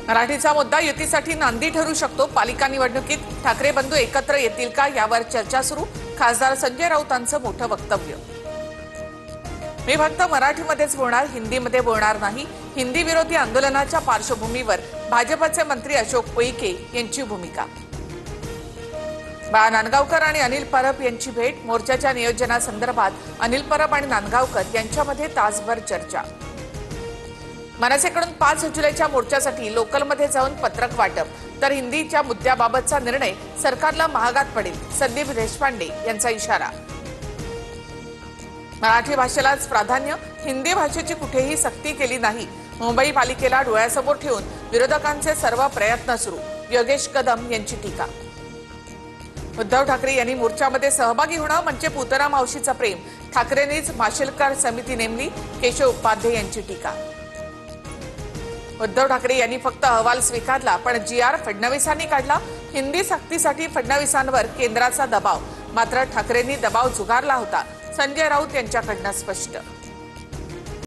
मराठीचा मुद्दा युतीसाठी नांदी ठरू शकतो। पालिका निवडणुकीत ठाकरे बंधू एकत्र येतील का यावर चर्चा सुरू। खासदार संजय राऊतांचं मोठं वक्तव्य। मी फक्त मराठीमध्येच बोलणार, हिंदीमध्ये बोलणार नाही। हिंदी विरोधी आंदोलनाच्या पार्श्वभूमीवर भाजपचे मंत्री अशोक उईके यांची भूमिका। बाळा नांदगावकर आणि अनिल परब यांची भेट। मोर्चाच्या नियोजनासंदर्भात अनिल परब आणि नांदगावकर यांच्यामध्ये तासभर चर्चा। मनसेकडून 5 जुलैच्या मोर्चासाठी लोकलमध्ये जाऊन पत्रक वाटप, तर हिंदीच्या मुद्द्याबाबतचा निर्णय सरकारला महागात पडेल। संदीप देशपांडे यांचा इशारा। मराठी भाषेलाच प्राधान्य, हिंदी भाषेची कुठेही सक्ती केली नाही। मुंबई पालिकेला डोळ्यासमोर ठेवून विरोधकांचे सर्व प्रयत्न सुरू। योगेश कदम यांची टीका। उद्धव ठाकरे यांनी मोर्चामध्ये सहभागी होणं म्हणजे पुतळा मावशीचं प्रेम। ठाकरेंनीच माशेलकर समिती नेमली। केशव उपाध्ये यांची टीका। उद्धव ठाकरे यांनी फक्त अहवाल स्वीकारला, पण GR फडणवीसांनी काढला। हिंदी सक्तीसाठी फडणवीसांवर केंद्राचा दबाव, मात्र ठाकरेंनी दबाव झुगारला होता। संजय राऊत यांच्याकडनं स्पष्ट।